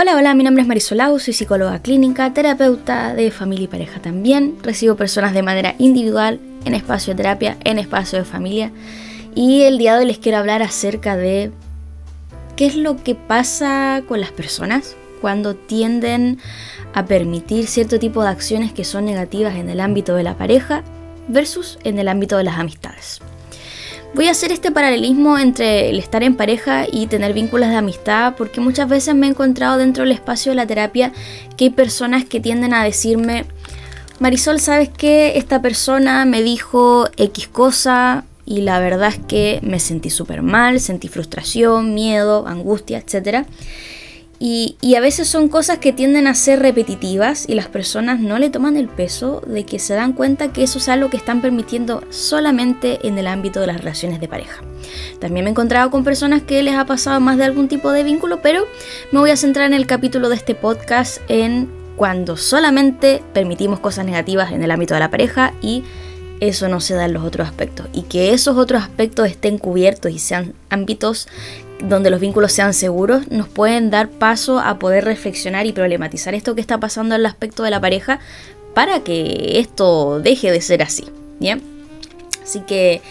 Hola, hola, mi nombre es Marisol Lau, soy psicóloga clínica, terapeuta de familia y pareja también. Recibo personas de manera individual, en espacio de terapia, en espacio de familia. Y el día de hoy les quiero hablar acerca de qué es lo que pasa con las personas cuando tienden a permitir cierto tipo de acciones que son negativas en el ámbito de la pareja versus en el ámbito de las amistades. Voy a hacer este paralelismo entre el estar en pareja y tener vínculos de amistad porque muchas veces me he encontrado dentro del espacio de la terapia que hay personas que tienden a decirme: Marisol, ¿sabes qué? Esta persona me dijo X cosa y la verdad es que me sentí súper mal, sentí frustración, miedo, angustia, etc. Y a veces son cosas que tienden a ser repetitivas y las personas no le toman el peso de que se dan cuenta que eso es algo que están permitiendo solamente en el ámbito de las relaciones de pareja. También me he encontrado con personas que les ha pasado más de algún tipo de vínculo, pero me voy a centrar en el capítulo de este podcast en cuando solamente permitimos cosas negativas en el ámbito de la pareja y eso no se da en los otros aspectos. Y que esos otros aspectos estén cubiertos y sean ámbitos donde los vínculos sean seguros, nos pueden dar paso a poder reflexionar y problematizar esto que está pasando en el aspecto de la pareja para que esto deje de ser así, ¿bien? Así que,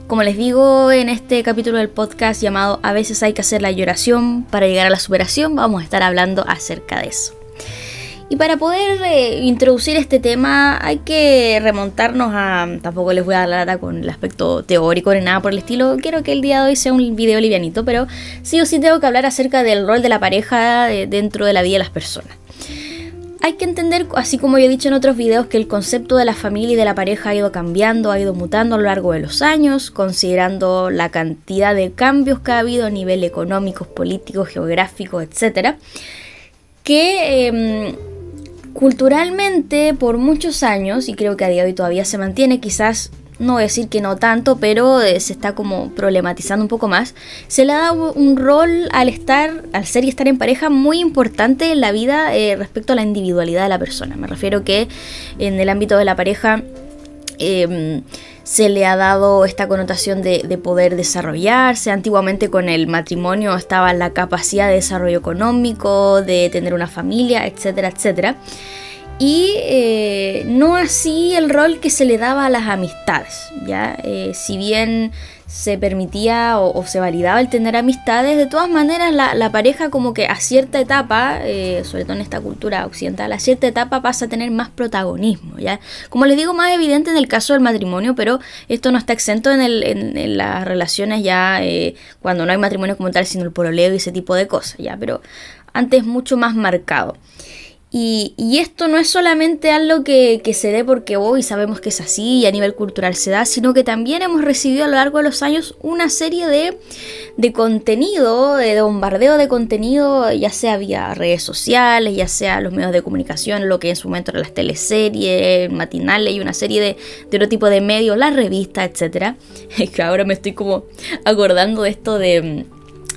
como les digo en este capítulo del podcast llamado A veces hay que hacer la lloración para llegar a la superación, vamos a estar hablando acerca de eso. Y para poder introducir este tema hay que remontarnos a... Tampoco les voy a dar la lata con el aspecto teórico ni nada por el estilo. Quiero que el día de hoy sea un video livianito, pero sí o sí tengo que hablar acerca del rol de la pareja dentro de la vida de las personas. Hay que entender, así como yo he dicho en otros videos, que el concepto de la familia y de la pareja ha ido cambiando, ha ido mutando a lo largo de los años, considerando la cantidad de cambios que ha habido a nivel económico, político, geográfico, etc. Que... culturalmente, por muchos años, y creo que a día de hoy todavía se mantiene, quizás no voy a decir que no tanto, pero se está como problematizando un poco más, se le ha dado un rol al ser y estar en pareja muy importante en la vida respecto a la individualidad de la persona. Me refiero que en el ámbito de la pareja se le ha dado esta connotación de poder desarrollarse. Antiguamente con el matrimonio estaba la capacidad de desarrollo económico, de tener una familia, etcétera, etcétera. Y no así el rol que se le daba a las amistades, ¿ya? Si bien se permitía o se validaba el tener amistades, de todas maneras la pareja como que a cierta etapa, sobre todo en esta cultura occidental, a cierta etapa pasa a tener más protagonismo, ¿ya? Como les digo, más evidente en el caso del matrimonio, pero esto no está exento en las relaciones ya cuando no hay matrimonio como tal, sino el pololeo y ese tipo de cosas, ¿ya? Pero antes mucho más marcado. Y esto no es solamente algo que se dé porque hoy sabemos que es así y a nivel cultural se da, sino que también hemos recibido a lo largo de los años una serie de contenido, de bombardeo de contenido, ya sea vía redes sociales, ya sea los medios de comunicación, lo que en su momento eran las teleseries, matinales y una serie de otro tipo de medios, las revistas, etc. Es que ahora me estoy como acordando de esto de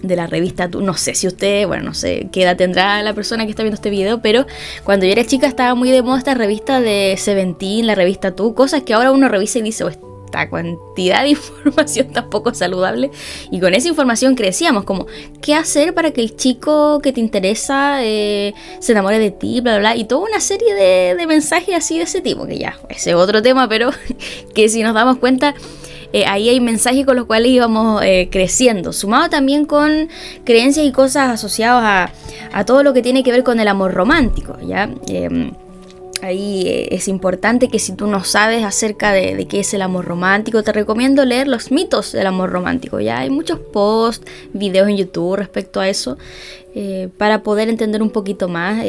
la revista Tú. No sé si usted, bueno, no sé qué edad tendrá la persona que está viendo este video, pero cuando yo era chica estaba muy de moda esta revista de Seventeen, la revista Tú, cosas que ahora uno revisa y dice, esta cantidad de información tan poco saludable, y con esa información crecíamos, como, ¿qué hacer para que el chico que te interesa se enamore de ti, bla, bla, bla, y toda una serie de mensajes así de ese tipo, que ya, ese es otro tema, pero que si nos damos cuenta... ahí hay mensajes con los cuales íbamos creciendo, sumado también con creencias y cosas asociadas a todo lo que tiene que ver con el amor romántico, ¿ya? Ahí es importante que si tú no sabes acerca de qué es el amor romántico, te recomiendo leer los mitos del amor romántico, ¿ya? Hay muchos posts, videos en YouTube respecto a eso, para poder entender un poquito más.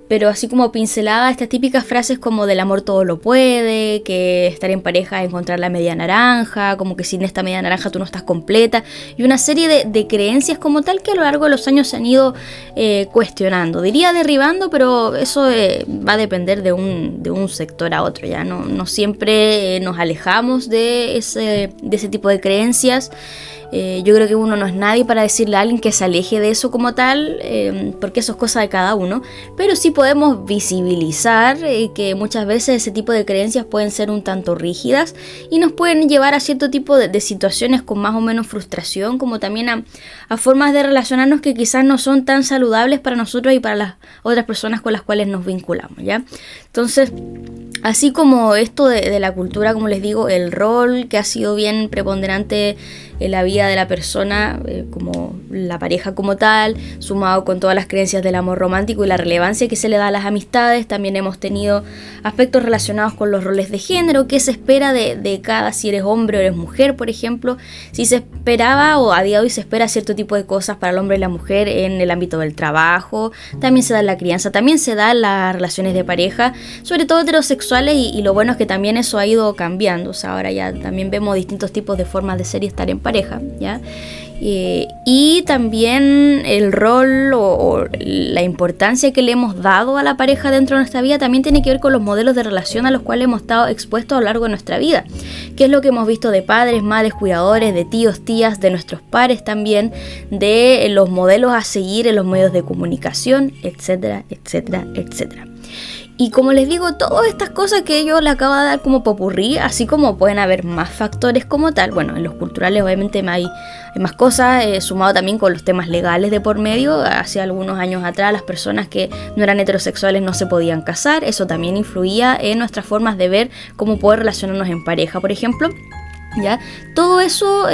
Pero así como pincelada, estas típicas frases como del amor todo lo puede, que estar en pareja es encontrar la media naranja, como que sin esta media naranja tú no estás completa, y una serie de creencias como tal que a lo largo de los años se han ido cuestionando. Diría derribando, pero eso va a depender de un sector a otro, ¿ya? No siempre nos alejamos de ese tipo de creencias. Yo creo que uno no es nadie para decirle a alguien que se aleje de eso como tal, porque eso es cosa de cada uno, pero sí podemos visibilizar que muchas veces ese tipo de creencias pueden ser un tanto rígidas y nos pueden llevar a cierto tipo de situaciones con más o menos frustración, como también a formas de relacionarnos que quizás no son tan saludables para nosotros y para las otras personas con las cuales nos vinculamos, ¿ya? Entonces, así como esto de la cultura, como les digo, el rol que ha sido bien preponderante en la vida de la persona, como la pareja como tal, sumado con todas las creencias del amor romántico y la relevancia que se le da a las amistades, también hemos tenido aspectos relacionados con los roles de género, qué se espera de cada, si eres hombre o eres mujer, por ejemplo, si se esperaba o a día de hoy se espera cierto tipo de cosas para el hombre y la mujer en el ámbito del trabajo, también se da en la crianza, también se da en las relaciones de pareja, sobre todo heterosexuales, y lo bueno es que también eso ha ido cambiando, o sea, ahora ya también vemos distintos tipos de formas de ser y estar en pareja, ¿ya? Y también el rol o la importancia que le hemos dado a la pareja dentro de nuestra vida también tiene que ver con los modelos de relación a los cuales hemos estado expuestos a lo largo de nuestra vida, que es lo que hemos visto de padres, madres, cuidadores, de tíos, tías, de nuestros pares también, de los modelos a seguir en los medios de comunicación, etcétera, etcétera, etcétera. Y como les digo, todas estas cosas que yo le acabo de dar como popurrí, así como pueden haber más factores como tal, bueno, en los culturales obviamente hay más cosas, sumado también con los temas legales de por medio. Hace algunos años atrás las personas que no eran heterosexuales no se podían casar, eso también influía en nuestras formas de ver cómo poder relacionarnos en pareja, por ejemplo, ¿ya? Todo eso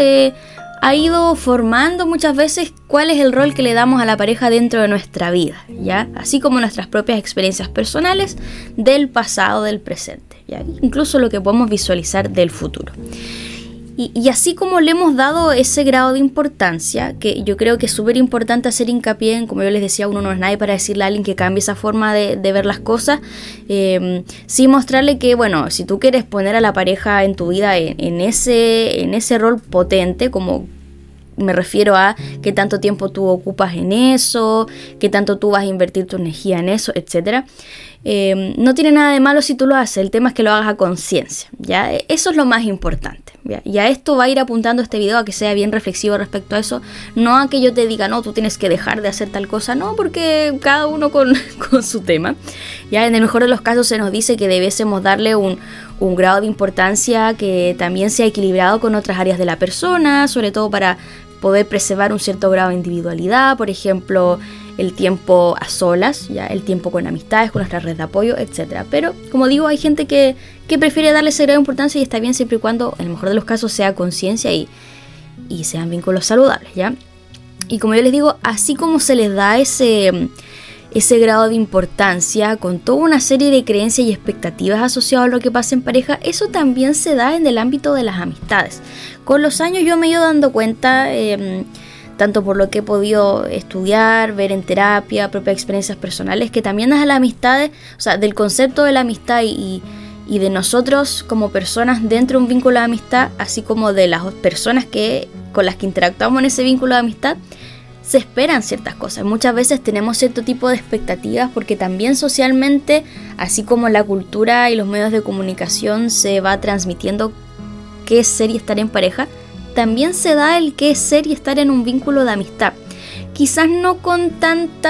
ha ido formando muchas veces cuál es el rol que le damos a la pareja dentro de nuestra vida, ¿ya? Así como nuestras propias experiencias personales del pasado, del presente, ¿ya? Incluso lo que podemos visualizar del futuro. Y así como le hemos dado ese grado de importancia, que yo creo que es súper importante hacer hincapié en, como yo les decía, uno no es nadie para decirle a alguien que cambie esa forma de ver las cosas, sí mostrarle que, bueno, si tú quieres poner a la pareja en tu vida en ese rol potente, como me refiero a qué tanto tiempo tú ocupas en eso, qué tanto tú vas a invertir tu energía en eso, etcétera. No tiene nada de malo si tú lo haces, el tema es que lo hagas a conciencia, ¿ya? Eso es lo más importante, ¿ya? Y a esto va a ir apuntando este video, a que sea bien reflexivo respecto a eso, no a que yo te diga, no, tú tienes que dejar de hacer tal cosa, no, porque cada uno con su tema, ¿ya? En el mejor de los casos se nos dice que debiésemos darle un grado de importancia que también sea equilibrado con otras áreas de la persona, sobre todo para poder preservar un cierto grado de individualidad, por ejemplo, el tiempo a solas, ya el tiempo con amistades, con nuestra red de apoyo, etc. Pero, como digo, hay gente que prefiere darle ese grado de importancia y está bien siempre y cuando, en el mejor de los casos, sea conciencia y sean vínculos saludables, ¿ya? Y como yo les digo, así como se les da ese grado de importancia con toda una serie de creencias y expectativas asociadas a lo que pasa en pareja, eso también se da en el ámbito de las amistades. Con los años yo me he ido dando cuenta, tanto por lo que he podido estudiar, ver en terapia, propias experiencias personales, que también es a las amistades, o sea, del concepto de la amistad y de nosotros como personas dentro de un vínculo de amistad, así como de las personas con las que interactuamos en ese vínculo de amistad, se esperan ciertas cosas. Muchas veces tenemos cierto tipo de expectativas porque también socialmente, así como la cultura y los medios de comunicación se va transmitiendo qué es ser y estar en pareja, también se da el qué es ser y estar en un vínculo de amistad. Quizás no con tanto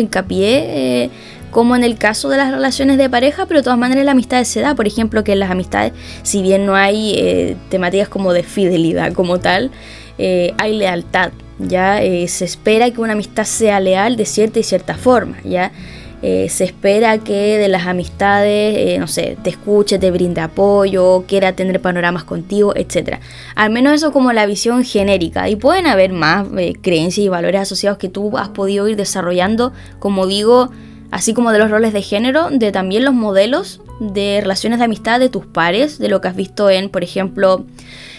hincapié como en el caso de las relaciones de pareja, pero de todas maneras la amistad se da. Por ejemplo, que en las amistades, si bien no hay temáticas como de fidelidad como tal, hay lealtad, ¿ya? Se espera que una amistad sea leal de cierta y cierta forma, ¿ya? Se espera que de las amistades, no sé, te escuche, te brinde apoyo, quiera tener panoramas contigo, etc. Al menos eso como la visión genérica. Y pueden haber más creencias y valores asociados que tú has podido ir desarrollando, como digo, así como de los roles de género, de también los modelos de relaciones de amistad de tus pares, de lo que has visto en, por ejemplo,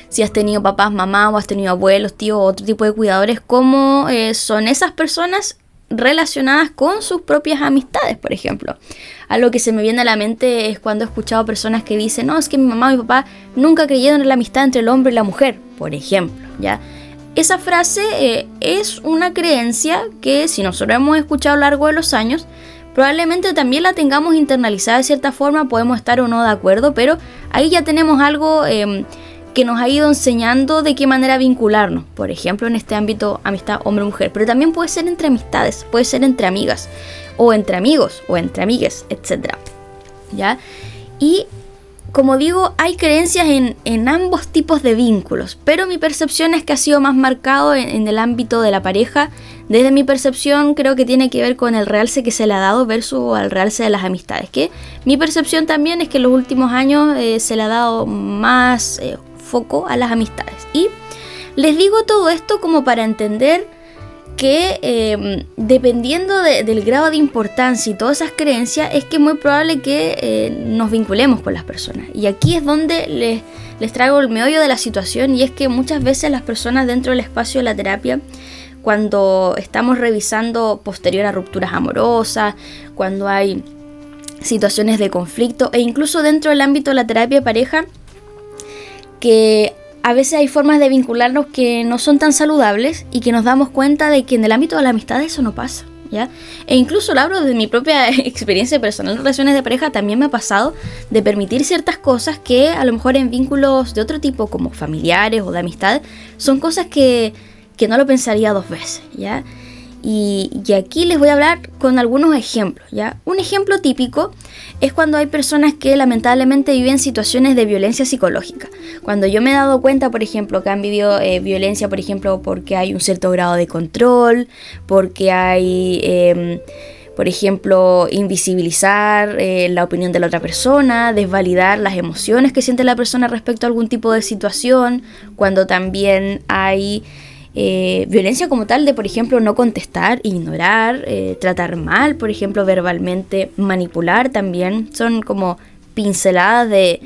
si has tenido papás, mamá, o has tenido abuelos, tíos, otro tipo de cuidadores, cómo son esas personas relacionadas con sus propias amistades, por ejemplo. Algo que se me viene a la mente es cuando he escuchado personas que dicen, no, es que mi mamá y mi papá nunca creyeron en la amistad entre el hombre y la mujer, por ejemplo, ¿ya? Esa frase es una creencia que, si nosotros hemos escuchado a lo largo de los años, probablemente también la tengamos internalizada de cierta forma, podemos estar o no de acuerdo, pero ahí ya tenemos algo que nos ha ido enseñando de qué manera vincularnos. Por ejemplo, en este ámbito, amistad hombre-mujer. Pero también puede ser entre amistades, puede ser entre amigas, o entre amigos, o entre amigues, etc. ¿Ya? Y como digo, hay creencias en ambos tipos de vínculos, pero mi percepción es que ha sido más marcado en el ámbito de la pareja. Desde mi percepción creo que tiene que ver con el realce que se le ha dado versus el realce de las amistades, que mi percepción también es que en los últimos años se le ha dado más foco a las amistades. Y les digo todo esto como para entender que dependiendo del grado de importancia y todas esas creencias, es que es muy probable que nos vinculemos con las personas. Y aquí es donde les traigo el meollo de la situación, y es que muchas veces las personas dentro del espacio de la terapia, cuando estamos revisando posterior a rupturas amorosas, cuando hay situaciones de conflicto, e incluso dentro del ámbito de la terapia de pareja, que a veces hay formas de vincularnos que no son tan saludables y que nos damos cuenta de que en el ámbito de la amistad eso no pasa, ¿ya? E incluso lo hablo de mi propia experiencia personal en relaciones de pareja. También me ha pasado de permitir ciertas cosas que a lo mejor en vínculos de otro tipo, como familiares o de amistad, son cosas que no lo pensaría dos veces, ¿ya? Y aquí les voy a hablar con algunos ejemplos, ¿ya? Un ejemplo típico es cuando hay personas que lamentablemente viven situaciones de violencia psicológica. Cuando yo me he dado cuenta, por ejemplo, que han vivido violencia, por ejemplo, porque hay un cierto grado de control, porque hay, por ejemplo, invisibilizar la opinión de la otra persona, desvalidar las emociones que siente la persona respecto a algún tipo de situación, cuando también hay violencia como tal de, por ejemplo, no contestar, ignorar, tratar mal, por ejemplo, verbalmente, manipular también. Son como pinceladas de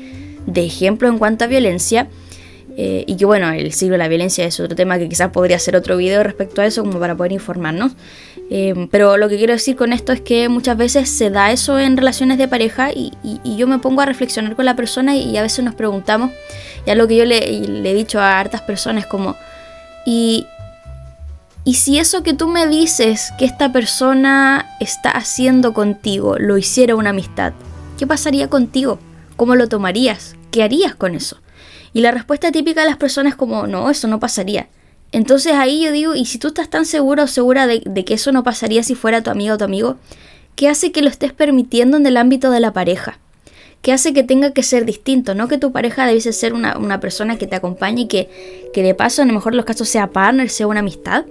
ejemplos en cuanto a violencia. Y que bueno, el siglo de la violencia es otro tema que quizás podría hacer otro video respecto a eso, como para poder informarnos. Pero lo que quiero decir con esto es que muchas veces se da eso en relaciones de pareja, y yo me pongo a reflexionar con la persona, y a veces nos preguntamos, ya lo que yo le he dicho a hartas personas, como Y si eso que tú me dices que esta persona está haciendo contigo lo hiciera una amistad, ¿qué pasaría contigo? ¿Cómo lo tomarías? ¿Qué harías con eso? Y la respuesta típica de las personas es como, no, eso no pasaría. Entonces ahí yo digo, y si tú estás tan segura o segura de que eso no pasaría si fuera tu amiga o tu amigo, ¿qué hace que lo estés permitiendo en el ámbito de la pareja? ¿Qué hace que tenga que ser distinto? No que tu pareja debiese ser una persona que te acompañe y que de paso, en el mejor de los casos, sea partner, sea una amistad.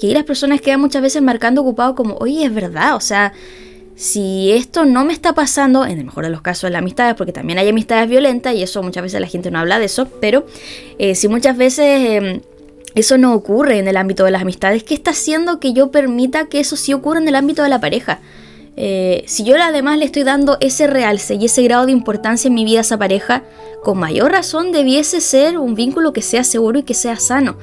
Y ahí las personas quedan muchas veces marcando ocupado como, oye, es verdad, o sea, si esto no me está pasando, en el mejor de los casos, en las amistades, porque también hay amistades violentas y eso muchas veces la gente no habla de eso, pero si muchas veces eso no ocurre en el ámbito de las amistades, ¿qué está haciendo que yo permita que eso sí ocurra en el ámbito de la pareja? Si yo además le estoy dando ese realce y ese grado de importancia en mi vida a esa pareja, con mayor razón debiese ser un vínculo que sea seguro y que sea sano,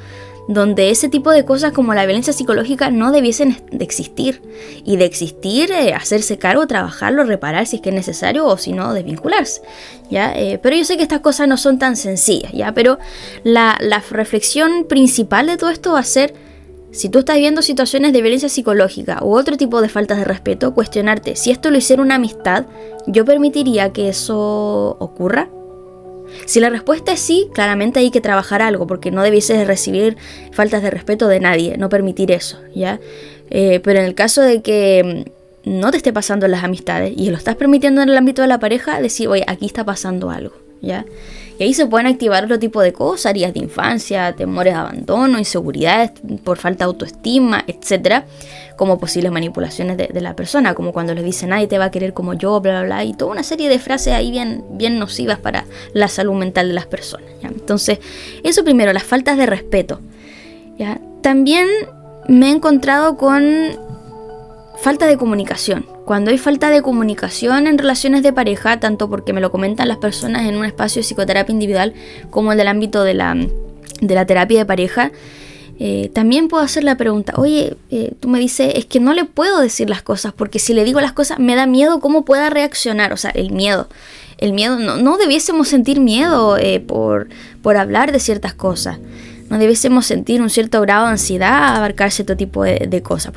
donde ese tipo de cosas como la violencia psicológica no debiesen de existir, y de existir, hacerse cargo, trabajarlo, reparar si es que es necesario, o si no, desvincularse, ¿ya? Pero yo sé que estas cosas no son tan sencillas, ¿ya? Pero la reflexión principal de todo esto va a ser: si tú estás viendo situaciones de violencia psicológica u otro tipo de faltas de respeto, cuestionarte, si esto lo hiciera una amistad, ¿yo permitiría que eso ocurra? Si la respuesta es sí, claramente hay que trabajar algo, porque no debieses recibir faltas de respeto de nadie, no permitir eso, ¿ya? Pero en el caso de que no te esté pasando en las amistades y lo estás permitiendo en el ámbito de la pareja, decir, oye, aquí está pasando algo, ¿ya? Y ahí se pueden activar otro tipo de cosas, heridas de infancia, temores de abandono, inseguridades por falta de autoestima, etcétera, como posibles manipulaciones de la persona, como cuando les dicen, nadie te va a querer como yo, bla, bla, bla, y toda una serie de frases ahí bien nocivas para la salud mental de las personas, ¿ya? Entonces, eso primero, las faltas de respeto, ¿ya? También me he encontrado con falta de comunicación. Cuando hay falta de comunicación en relaciones de pareja, tanto porque me lo comentan las personas en un espacio de psicoterapia individual como en el ámbito de la terapia de pareja, también puedo hacer la pregunta, oye, tú me dices, es que no le puedo decir las cosas, porque si le digo las cosas me da miedo cómo pueda reaccionar. O sea, el miedo, no debiésemos sentir miedo por hablar de ciertas cosas. no debiésemos sentir un cierto grado de ansiedad a abarcar cierto tipo de cosas.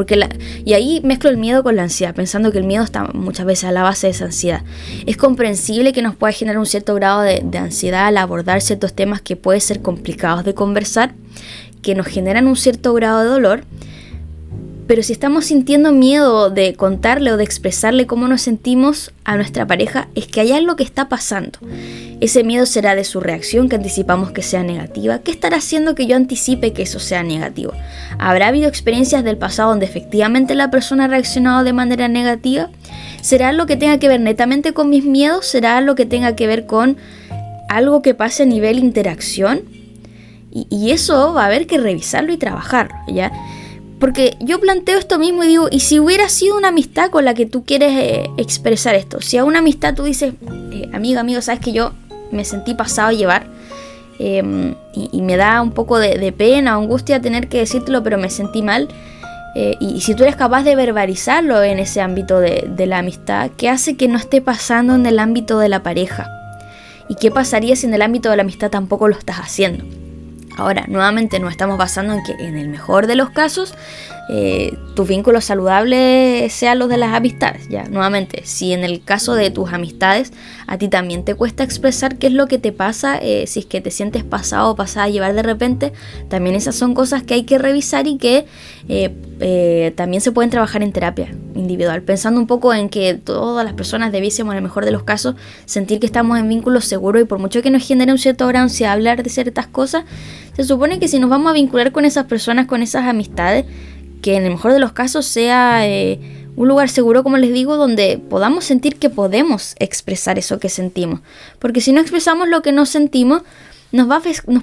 Y ahí mezclo el miedo con la ansiedad, pensando que el miedo está muchas veces a la base de esa ansiedad. Es comprensible que nos pueda generar un cierto grado de ansiedad al abordar ciertos temas que pueden ser complicados de conversar, que nos generan un cierto grado de dolor. Pero si estamos sintiendo miedo de contarle o de expresarle cómo nos sentimos a nuestra pareja, es que hay algo que está pasando. Ese miedo será de su reacción, que anticipamos que sea negativa. ¿Qué estará haciendo que yo anticipe que eso sea negativo? ¿Habrá habido experiencias del pasado donde efectivamente la persona ha reaccionado de manera negativa? ¿Será algo que tenga que ver netamente con mis miedos? ¿Será algo que tenga que ver con algo que pase a nivel interacción? Y eso va a haber que revisarlo y trabajarlo, ¿ya? Porque yo planteo esto mismo y digo, ¿y si hubiera sido una amistad con la que tú quieres expresar esto? Si a una amistad tú dices, amigo, sabes que yo me sentí pasado a llevar y me da un poco de pena o angustia tener que decírtelo, pero me sentí mal. Y si tú eres capaz de verbalizarlo en ese ámbito de la amistad, ¿qué hace que no esté pasando en el ámbito de la pareja? ¿Y qué pasaría si en el ámbito de la amistad tampoco lo estás haciendo? Ahora, nuevamente nos estamos basando en que en el mejor de los casos tus vínculos saludables sean los de las amistades. Ya, nuevamente, si en el caso de tus amistades a ti también te cuesta expresar qué es lo que te pasa, si es que te sientes pasado o pasada a llevar de repente, también esas son cosas que hay que revisar y que también se pueden trabajar en terapia individual, pensando un poco en que todas las personas debiésemos, en el mejor de los casos, sentir que estamos en vínculos seguros, y por mucho que nos genere un cierto grado de ansiedad hablar de ciertas cosas, se supone que si nos vamos a vincular con esas personas, con esas amistades, que en el mejor de los casos sea un lugar seguro, como les digo, donde podamos sentir que podemos expresar eso que sentimos. Porque si no expresamos lo que nos sentimos, nos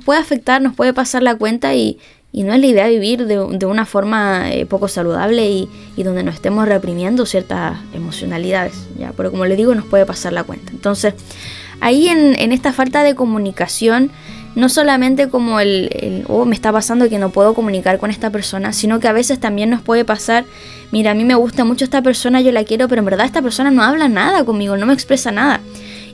puede afectar, nos puede pasar la cuenta, y no es la idea vivir de una forma poco saludable y donde nos estemos reprimiendo ciertas emocionalidades, ¿ya? Pero como les digo, nos puede pasar la cuenta. Entonces, ahí en esta falta de comunicación, no solamente como me está pasando que no puedo comunicar con esta persona, sino que a veces también nos puede pasar, mira, a mí me gusta mucho esta persona, yo la quiero, pero en verdad esta persona no habla nada conmigo, no me expresa nada.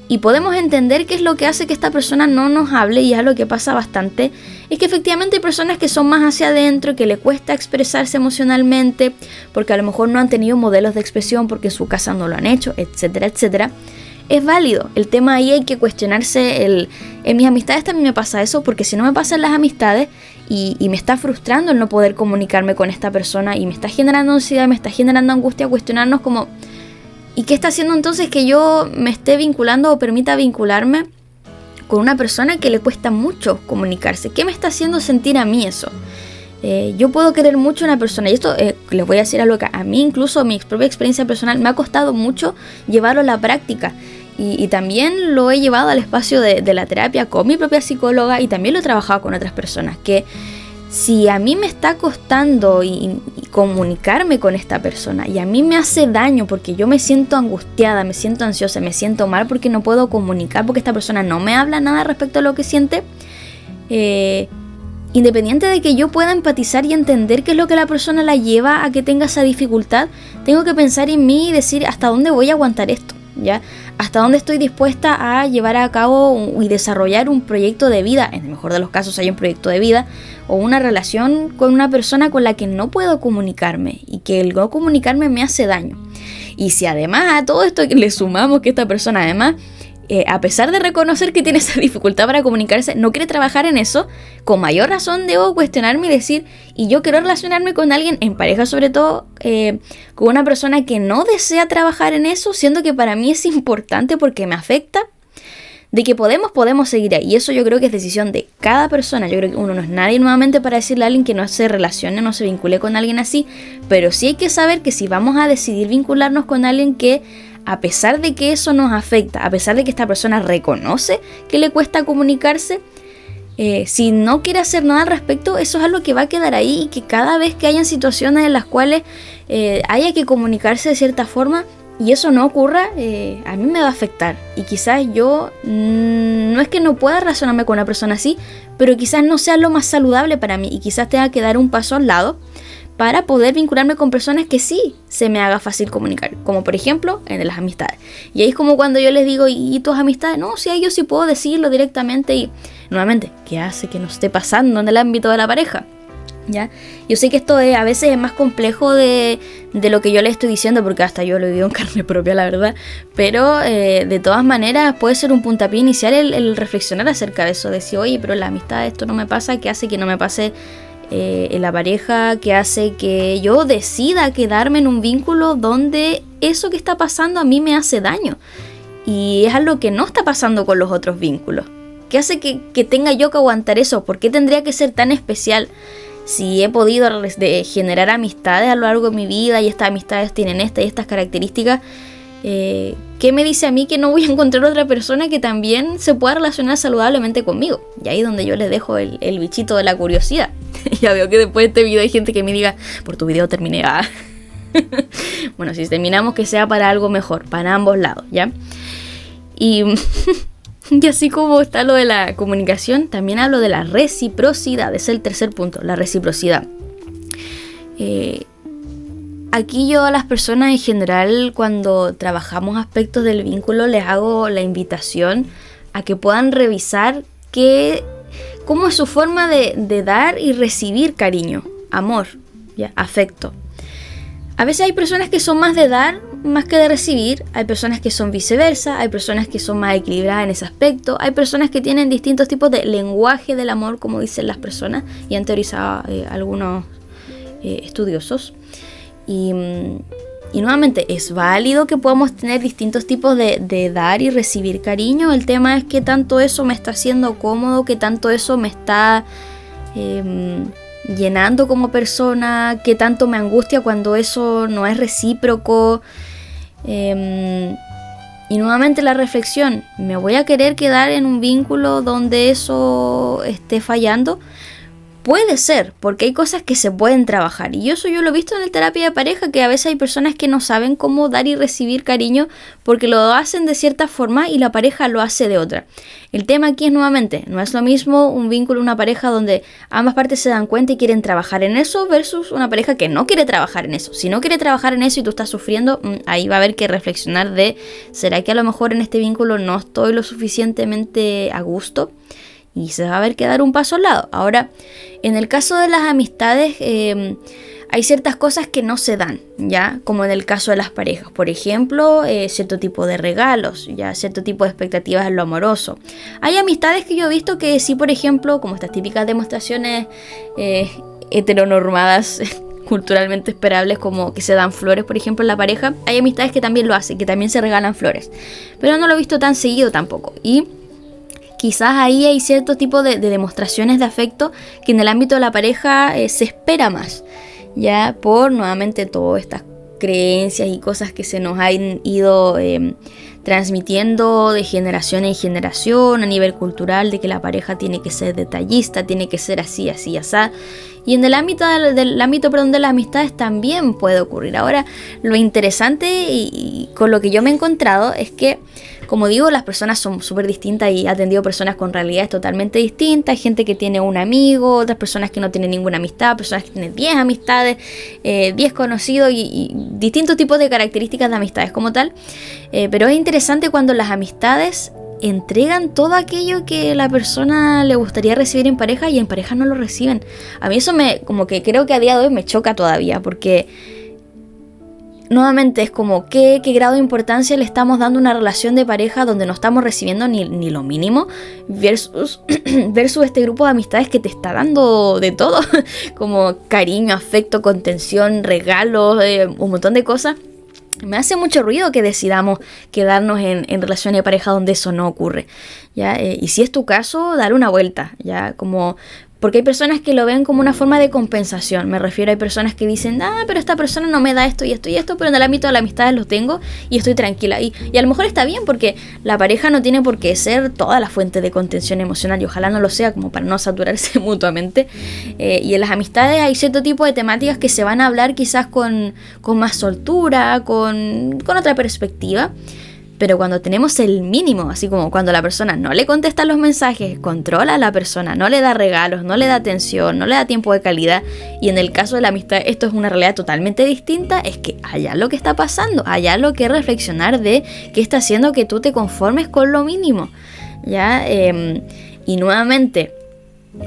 Y podemos entender qué es lo que hace que esta persona no nos hable, y es lo que pasa bastante, es que efectivamente hay personas que son más hacia adentro, que le cuesta expresarse emocionalmente, porque a lo mejor no han tenido modelos de expresión, porque en su casa no lo han hecho, etcétera, etcétera. Es válido. El tema ahí hay que cuestionarse. En mis amistades también me pasa eso, porque si no me pasan las amistades y me está frustrando el no poder comunicarme con esta persona, y me está generando ansiedad, me está generando angustia, cuestionarnos como, ¿y qué está haciendo entonces que yo me esté vinculando o permita vincularme con una persona que le cuesta mucho comunicarse? ¿Qué me está haciendo sentir a mí eso? Yo puedo querer mucho a una persona, y esto les voy a decir algo que a mí, incluso mi propia experiencia personal, me ha costado mucho llevarlo a la práctica, y también lo he llevado al espacio de la terapia con mi propia psicóloga, y también lo he trabajado con otras personas, que si a mí me está costando y comunicarme con esta persona, y a mí me hace daño porque yo me siento angustiada, me siento ansiosa, me siento mal porque no puedo comunicar, porque esta persona no me habla nada respecto a lo que siente, independiente de que yo pueda empatizar y entender qué es lo que la persona la lleva a que tenga esa dificultad, tengo que pensar en mí y decir hasta dónde voy a aguantar esto, ¿ya? Hasta dónde estoy dispuesta a llevar a cabo y desarrollar un proyecto de vida. En el mejor de los casos hay un proyecto de vida o una relación con una persona con la que no puedo comunicarme, y que el no comunicarme me hace daño. Y si además a todo esto le sumamos que esta persona además, a pesar de reconocer que tiene esa dificultad para comunicarse, no quiere trabajar en eso, con mayor razón debo cuestionarme y decir, y yo quiero relacionarme con alguien, en pareja sobre todo, con una persona que no desea trabajar en eso, siendo que para mí es importante porque me afecta, de que podemos seguir ahí. Y eso yo creo que es decisión de cada persona. Yo creo que uno no es nadie nuevamente para decirle a alguien que no se relacione, no se vincule con alguien así, pero sí hay que saber que si vamos a decidir vincularnos con alguien que, a pesar de que eso nos afecta, a pesar de que esta persona reconoce que le cuesta comunicarse, si no quiere hacer nada al respecto, eso es algo que va a quedar ahí, y que cada vez que hayan situaciones en las cuales haya que comunicarse de cierta forma y eso no ocurra, a mí me va a afectar. Y quizás yo no es que no pueda relacionarme con una persona así, pero quizás no sea lo más saludable para mí, y quizás tenga que dar un paso al lado para poder vincularme con personas que sí se me haga fácil comunicar, como por ejemplo en las amistades. Y ahí es como cuando yo les digo, ¿y tus amistades? No, sí, yo sí puedo decirlo directamente. Y nuevamente, ¿qué hace que no esté pasando en el ámbito de la pareja? ¿Ya? Yo sé que esto a veces es más complejo de lo que yo le estoy diciendo, porque hasta yo lo he vivido en carne propia, la verdad, pero de todas maneras puede ser un puntapié inicial el reflexionar acerca de eso, decir, oye, pero la amistad esto no me pasa, ¿qué hace que no me pase en la pareja? ¿Qué hace que yo decida quedarme en un vínculo donde eso que está pasando a mí me hace daño? Y es algo que no está pasando con los otros vínculos. ¿Qué hace que tenga yo que aguantar eso? ¿Por qué tendría que ser tan especial? Si he podido generar amistades a lo largo de mi vida y estas amistades tienen esta y estas características, ¿qué me dice a mí que no voy a encontrar otra persona que también se pueda relacionar saludablemente conmigo? Y ahí es donde yo les dejo el bichito de la curiosidad. Ya veo que después de este video hay gente que me diga, por tu video terminé. Bueno, si terminamos, que sea para algo mejor, para ambos lados, ¿ya? Y así como está lo de la comunicación, también hablo de la reciprocidad. Es el tercer punto, la reciprocidad. Aquí yo a las personas en general, cuando trabajamos aspectos del vínculo, les hago la invitación a que puedan revisar cómo es su forma de dar y recibir cariño, amor, ¿ya? Afecto. A veces hay personas que son más de dar más que de recibir, hay personas que son viceversa, hay personas que son más equilibradas en ese aspecto, hay personas que tienen distintos tipos de lenguaje del amor, como dicen las personas, y han teorizado algunos estudiosos. Y nuevamente, es válido que podamos tener distintos tipos de dar y recibir cariño. El tema es qué tanto eso me está haciendo cómodo, qué tanto eso me está llenando como persona, qué tanto me angustia cuando eso no es recíproco. Y nuevamente la reflexión, ¿me voy a querer quedar en un vínculo donde eso esté fallando? Puede ser, porque hay cosas que se pueden trabajar. Y eso yo lo he visto en la terapia de pareja, que a veces hay personas que no saben cómo dar y recibir cariño porque lo hacen de cierta forma y la pareja lo hace de otra. El tema aquí es nuevamente, no es lo mismo un vínculo, una pareja donde ambas partes se dan cuenta y quieren trabajar en eso versus una pareja que no quiere trabajar en eso. Si no quiere trabajar en eso y tú estás sufriendo, ahí va a haber que reflexionar de, ¿será que a lo mejor en este vínculo no estoy lo suficientemente a gusto? Y se va a haber que dar un paso al lado. Ahora, en el caso de las amistades, hay ciertas cosas que no se dan, ¿ya? Como en el caso de las parejas. Por ejemplo, cierto tipo de regalos, ¿ya? Cierto tipo de expectativas en lo amoroso. Hay amistades que yo he visto que sí, por ejemplo, como estas típicas demostraciones heteronormadas, culturalmente esperables, como que se dan flores, por ejemplo, en la pareja. Hay amistades que también lo hacen, que también se regalan flores. Pero no lo he visto tan seguido tampoco. Y quizás ahí hay cierto tipo de demostraciones de afecto que en el ámbito de la pareja se espera más, ya por nuevamente todas estas creencias y cosas que se nos han ido transmitiendo de generación en generación a nivel cultural, de que la pareja tiene que ser detallista, tiene que ser así, así, así. Y en el ámbito de las amistades también puede ocurrir. Ahora, lo interesante y con lo que yo me he encontrado es que, como digo, las personas son súper distintas y he atendido personas con realidades totalmente distintas. Hay gente que tiene un amigo, otras personas que no tienen ninguna amistad, personas que tienen 10 amistades, 10 conocidos y distintos tipos de características de amistades como tal. Pero es interesante cuando las amistades entregan todo aquello que la persona le gustaría recibir en pareja y en pareja no lo reciben. A mí eso como que creo que a día de hoy me choca todavía, porque nuevamente es como ¿qué grado de importancia le estamos dando a una relación de pareja donde no estamos recibiendo ni lo mínimo versus este grupo de amistades que te está dando de todo, como cariño, afecto, contención, regalos, un montón de cosas. Me hace mucho ruido que decidamos quedarnos en relaciones de pareja donde eso no ocurre, ¿ya? Y si es tu caso, dale una vuelta, ¿ya? Porque hay personas que lo ven como una forma de compensación. Me refiero, hay personas que dicen, pero esta persona no me da esto y esto y esto, pero en el ámbito de la amistad lo tengo y estoy tranquila. Y a lo mejor está bien, porque la pareja no tiene por qué ser toda la fuente de contención emocional, y ojalá no lo sea, como para no saturarse mutuamente. Y en las amistades hay cierto tipo de temáticas que se van a hablar quizás con más soltura, con otra perspectiva. Pero cuando tenemos el mínimo, así como cuando la persona no le contesta los mensajes, controla a la persona, no le da regalos, no le da atención, no le da tiempo de calidad, y en el caso de la amistad esto es una realidad totalmente distinta, es que allá lo que está pasando, allá lo que reflexionar de qué está haciendo que tú te conformes con lo mínimo, ¿ya? Y nuevamente,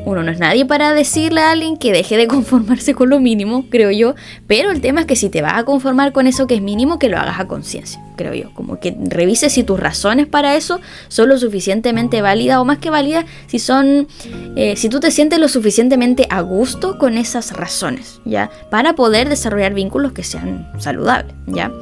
uno no es nadie para decirle a alguien que deje de conformarse con lo mínimo, creo yo, pero el tema es que si te vas a conformar con eso que es mínimo, que lo hagas a conciencia, creo yo, como que revises si tus razones para eso son lo suficientemente válidas, o más que válidas, si tú te sientes lo suficientemente a gusto con esas razones, ¿ya? Para poder desarrollar vínculos que sean saludables, ¿ya?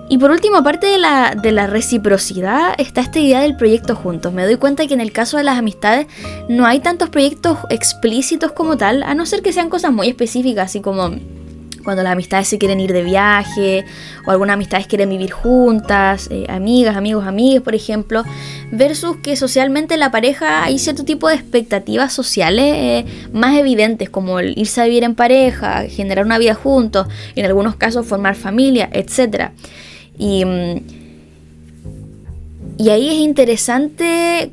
Y por último, aparte de la reciprocidad, está esta idea del proyecto juntos. Me doy cuenta que en el caso de las amistades no hay tantos proyectos explícitos como tal, a no ser que sean cosas muy específicas, así como cuando las amistades se quieren ir de viaje, o algunas amistades quieren vivir juntas, amigas, amigos, amigas, por ejemplo, versus que socialmente en la pareja hay cierto tipo de expectativas sociales más evidentes, como el irse a vivir en pareja, generar una vida juntos, y en algunos casos formar familia, etcétera. Y ahí es interesante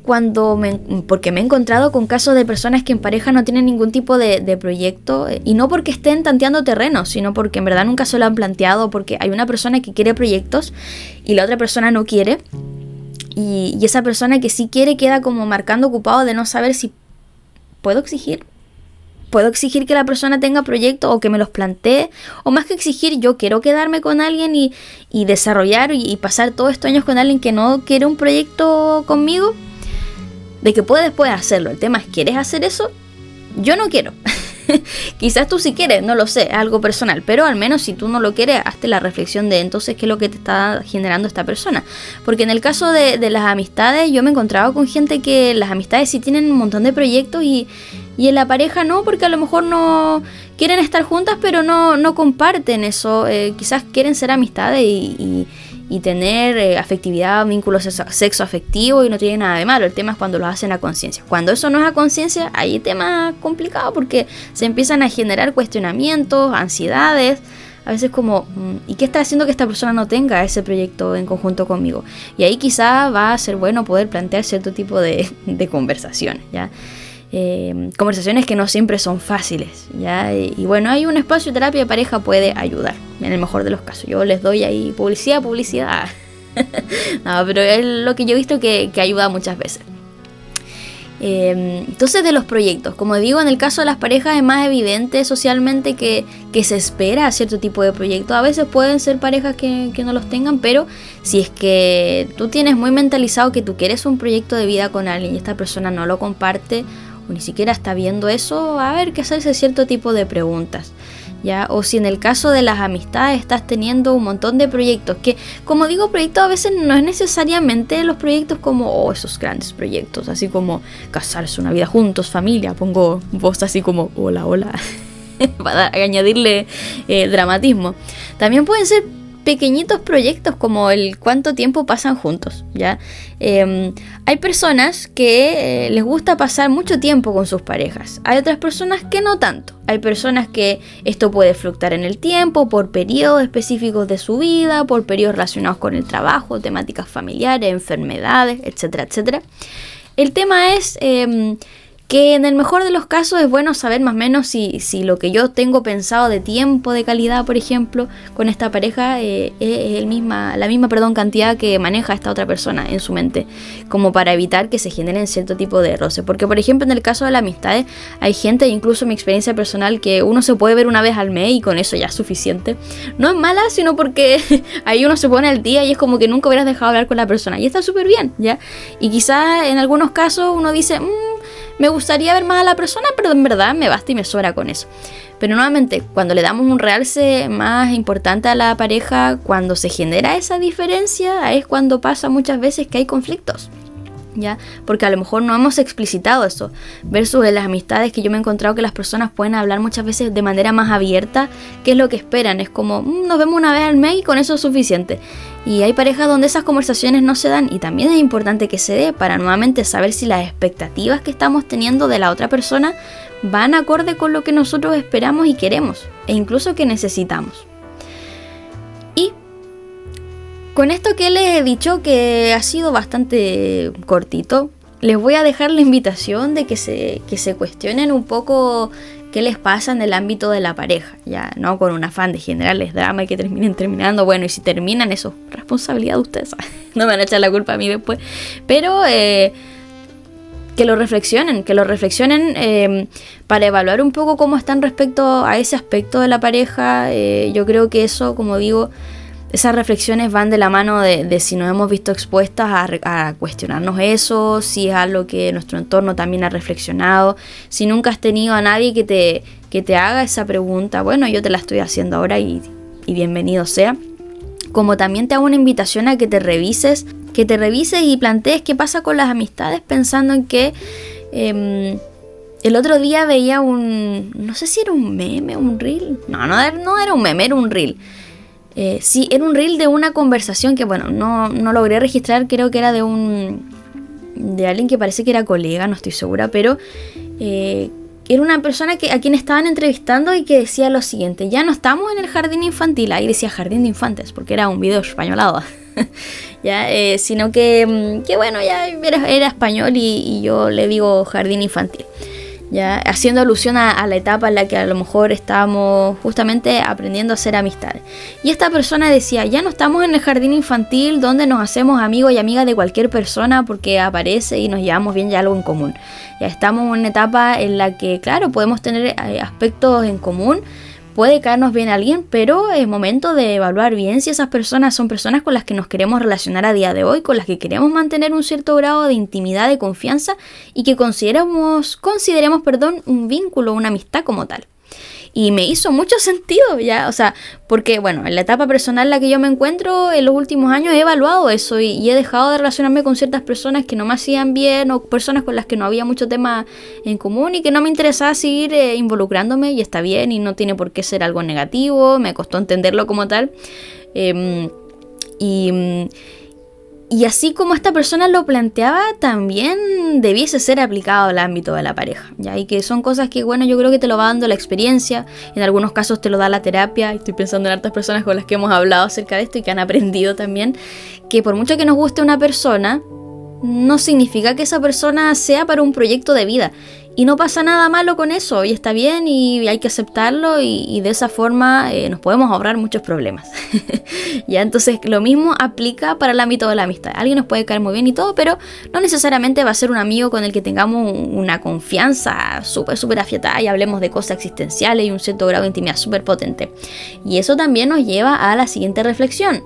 porque me he encontrado con casos de personas que en pareja no tienen ningún tipo de proyecto, y no porque estén tanteando terreno, sino porque en verdad nunca se lo han planteado, porque hay una persona que quiere proyectos y la otra persona no quiere, y esa persona que sí quiere queda como marcando ocupado de no saber si puedo exigir que la persona tenga proyectos o que me los plantee, o más que exigir, yo quiero quedarme con alguien y desarrollar y pasar todos estos años con alguien que no quiere un proyecto conmigo, de que puedes hacerlo. El tema es, ¿quieres hacer eso? Yo no quiero. Quizás tú sí quieres, no lo sé, es algo personal, pero al menos si tú no lo quieres, hazte la reflexión de entonces qué es lo que te está generando esta persona. Porque en el caso de las amistades, yo me he encontrado con gente que las amistades sí tienen un montón de proyectos y en la pareja no, porque a lo mejor no quieren estar juntas, pero no comparten eso. Quizás quieren ser amistades y tener afectividad, vínculos sexo afectivo, y no tiene nada de malo. El tema es cuando lo hacen a conciencia. Cuando eso no es a conciencia, hay temas complicados porque se empiezan a generar cuestionamientos, ansiedades. A veces como, ¿y qué está haciendo que esta persona no tenga ese proyecto en conjunto conmigo? Y ahí quizá va a ser bueno poder plantear cierto tipo de conversaciones, ¿ya? Conversaciones que no siempre son fáciles, ¿ya? Y bueno, hay un espacio de terapia de pareja puede ayudar, en el mejor de los casos. Yo les doy ahí publicidad. No, pero es lo que yo he visto que ayuda muchas veces. Entonces, de los proyectos, como digo, en el caso de las parejas es más evidente socialmente que se espera cierto tipo de proyectos. A veces pueden ser parejas que no los tengan, pero si es que tú tienes muy mentalizado que tú quieres un proyecto de vida con alguien y esta persona no lo comparte, o ni siquiera está viendo eso, va a haber que hacerse cierto tipo de preguntas, ¿ya? O si en el caso de las amistades estás teniendo un montón de proyectos, que como digo, proyectos a veces no es necesariamente los proyectos como esos grandes proyectos, así como casarse, una vida juntos, familia, pongo voz así como hola para añadirle dramatismo. También pueden ser pequeñitos proyectos como el cuánto tiempo pasan juntos, ¿ya? Hay personas que les gusta pasar mucho tiempo con sus parejas. Hay otras personas que no tanto. Hay personas que esto puede fluctuar en el tiempo, por periodos específicos de su vida, por periodos relacionados con el trabajo, temáticas familiares, enfermedades, etcétera, etcétera. El tema es que en el mejor de los casos es bueno saber más o menos si lo que yo tengo pensado de tiempo de calidad, por ejemplo, con esta pareja es la misma cantidad que maneja esta otra persona en su mente, como para evitar que se generen cierto tipo de roce. Porque, por ejemplo, en el caso de las amistades, hay gente, incluso mi experiencia personal, que uno se puede ver una vez al mes y con eso ya es suficiente. No es mala, sino porque ahí uno se pone al día y es como que nunca hubieras dejado hablar con la persona y está súper bien, ¿ya? Y quizás en algunos casos uno dice, me gustaría ver más a la persona, pero en verdad me basta y me sobra con eso. Pero nuevamente, cuando le damos un realce más importante a la pareja, cuando se genera esa diferencia, es cuando pasa muchas veces que hay conflictos, ¿ya? Porque a lo mejor no hemos explicitado eso, versus en las amistades que yo me he encontrado que las personas pueden hablar muchas veces de manera más abierta qué es lo que esperan. Es como, nos vemos una vez al mes y con eso es suficiente. Y hay parejas donde esas conversaciones no se dan, y también es importante que se dé para nuevamente saber si las expectativas que estamos teniendo de la otra persona van acorde con lo que nosotros esperamos y queremos, e incluso que necesitamos. Y Con esto que les he dicho, que ha sido bastante cortito, les voy a dejar la invitación de que se cuestionen un poco qué les pasa en el ámbito de la pareja, ya no con un afán de generarles drama y que terminen terminando, bueno, y si terminan, eso es responsabilidad de ustedes, no me van a echar la culpa a mí después, pero que lo reflexionen para evaluar un poco cómo están respecto a ese aspecto de la pareja. Yo creo que eso, como digo, esas reflexiones van de la mano de si nos hemos visto expuestas a cuestionarnos eso, si es algo que nuestro entorno también ha reflexionado, si nunca has tenido a nadie que te haga esa pregunta, bueno, yo te la estoy haciendo ahora y bienvenido sea. Como también te hago una invitación a que te revises y plantees qué pasa con las amistades, pensando en que el otro día veía no sé si era un meme, un reel, no era un meme, era un reel. Sí, era un reel de una conversación que, bueno, no logré registrar, creo que era de alguien que parece que era colega, no estoy segura, pero era una persona a quien estaban entrevistando y que decía lo siguiente: ya no estamos en el jardín infantil, ahí decía jardín de infantes, porque era un video españolado, ya, sino que bueno, ya era español y yo le digo jardín infantil. Ya, haciendo alusión a la etapa en la que a lo mejor estábamos justamente aprendiendo a hacer amistades. Y esta persona decía: ya no estamos en el jardín infantil donde nos hacemos amigos y amigas de cualquier persona porque aparece y nos llevamos bien, ya algo en común. Ya estamos en una etapa en la que, claro, podemos tener aspectos en común, puede caernos bien a alguien, pero es momento de evaluar bien si esas personas son personas con las que nos queremos relacionar a día de hoy, con las que queremos mantener un cierto grado de intimidad, de confianza y que consideremos, un vínculo, una amistad como tal. Y me hizo mucho sentido, ya, o sea, porque, bueno, en la etapa personal en la que yo me encuentro en los últimos años he evaluado eso y he dejado de relacionarme con ciertas personas que no me hacían bien o personas con las que no había mucho tema en común y que no me interesaba seguir involucrándome, y está bien y no tiene por qué ser algo negativo, me costó entenderlo como tal. Y así como esta persona lo planteaba, también debiese ser aplicado al ámbito de la pareja, ¿ya? Y que son cosas que, bueno, yo creo que te lo va dando la experiencia, en algunos casos te lo da la terapia. Estoy pensando en hartas personas con las que hemos hablado acerca de esto y que han aprendido también que por mucho que nos guste una persona, no significa que esa persona sea para un proyecto de vida. Y no pasa nada malo con eso, y está bien, y hay que aceptarlo, y de esa forma nos podemos ahorrar muchos problemas. Ya, entonces lo mismo aplica para el ámbito de la amistad. Alguien nos puede caer muy bien y todo, pero no necesariamente va a ser un amigo con el que tengamos una confianza súper afiatada y hablemos de cosas existenciales y un cierto grado de intimidad súper potente. Y eso también nos lleva a la siguiente reflexión.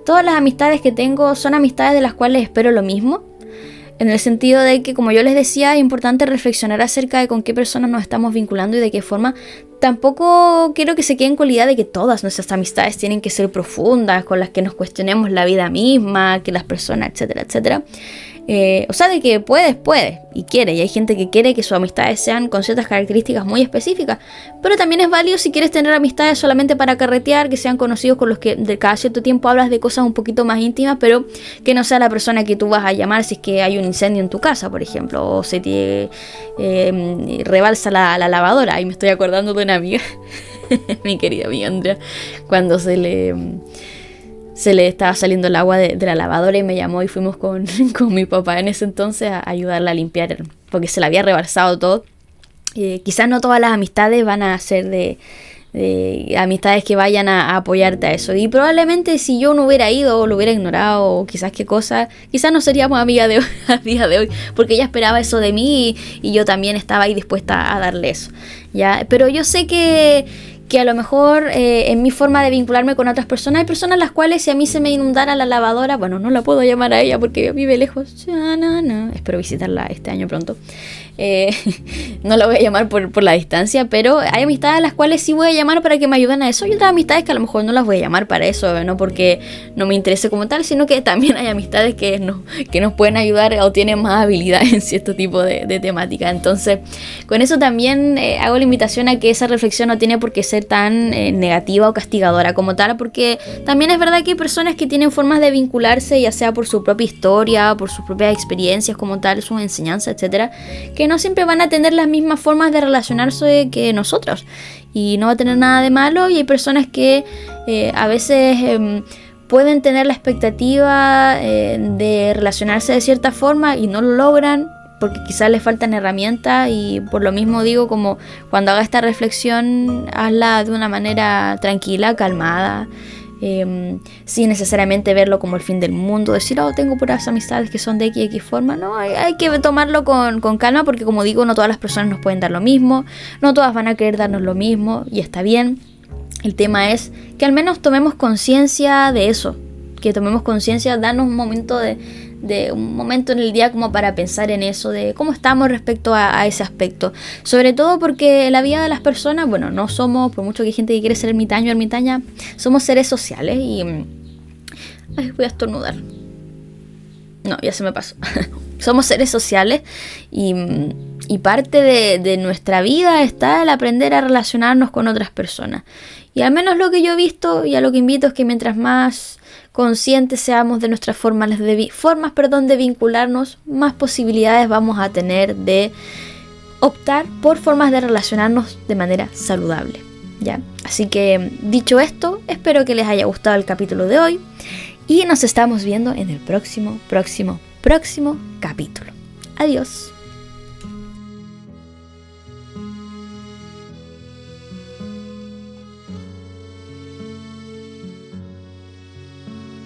Todas las amistades que tengo son amistades de las cuales espero lo mismo. En el sentido de que, como yo les decía, es importante reflexionar acerca de con qué personas nos estamos vinculando y de qué forma. Tampoco quiero que se queden con la idea de que todas nuestras amistades tienen que ser profundas, con las que nos cuestionemos la vida misma, que las personas, etcétera, etcétera. O sea, de que puedes y quiere, y hay gente que quiere que sus amistades sean con ciertas características muy específicas, pero también es válido si quieres tener amistades solamente para carretear, que sean conocidos con los que de cada cierto tiempo hablas de cosas un poquito más íntimas, pero que no sea la persona que tú vas a llamar si es que hay un incendio en tu casa, por ejemplo, o se te rebalsa la lavadora. Y me estoy acordando de una amiga, mi querida amiga Andrea, cuando se le estaba saliendo el agua de la lavadora y me llamó y fuimos con mi papá en ese entonces a ayudarla a limpiar porque se le había rebalsado todo. Quizás no todas las amistades van a ser de amistades que vayan a apoyarte a eso, y probablemente si yo no hubiera ido o lo hubiera ignorado o quizás no seríamos amigas a día de hoy, porque ella esperaba eso de mí y yo también estaba ahí dispuesta a darle eso, ¿ya? Pero yo sé que a lo mejor en mi forma de vincularme con otras personas, hay personas las cuales si a mí se me inundara la lavadora, bueno, no la puedo llamar a ella porque vive lejos, no, espero visitarla este año pronto, no la voy a llamar por la distancia, pero hay amistades a las cuales sí voy a llamar para que me ayuden a eso, y otras amistades que a lo mejor no las voy a llamar para eso, no porque no me interese como tal, sino que también hay amistades que nos pueden ayudar o tienen más habilidad en cierto tipo de temática. Entonces, con eso también hago la invitación a que esa reflexión no tiene por qué ser tan negativa o castigadora como tal, porque también es verdad que hay personas que tienen formas de vincularse, ya sea por su propia historia, por sus propias experiencias como tal, sus enseñanzas, etcétera, que no siempre van a tener las mismas formas de relacionarse que nosotros, y no va a tener nada de malo. Y hay personas que a veces pueden tener la expectativa de relacionarse de cierta forma y no lo logran porque quizás les faltan herramientas, y por lo mismo digo, como cuando haga esta reflexión, hazla de una manera tranquila, calmada, sin necesariamente verlo como el fin del mundo, decir, oh, tengo puras amistades que son de X forma. No, hay que tomarlo con calma, porque como digo, no todas las personas nos pueden dar lo mismo, no todas van a querer darnos lo mismo, y está bien. El tema es que al menos tomemos conciencia de eso, que tomemos conciencia, darnos un momento un momento en el día como para pensar en eso, de cómo estamos respecto a ese aspecto. Sobre todo porque la vida de las personas, bueno, no somos, por mucho que hay gente que quiere ser ermitaño o ermitaña, somos seres sociales y... Ay, voy a estornudar. No, ya se me pasó. Somos seres sociales y parte de nuestra vida está el aprender a relacionarnos con otras personas. Y al menos lo que yo he visto, y a lo que invito, es que mientras más conscientes seamos de nuestras formas de vincularnos, más posibilidades vamos a tener de optar por formas de relacionarnos de manera saludable, ¿ya? Así que, dicho esto, espero que les haya gustado el capítulo de hoy y nos estamos viendo en el próximo capítulo. Adiós.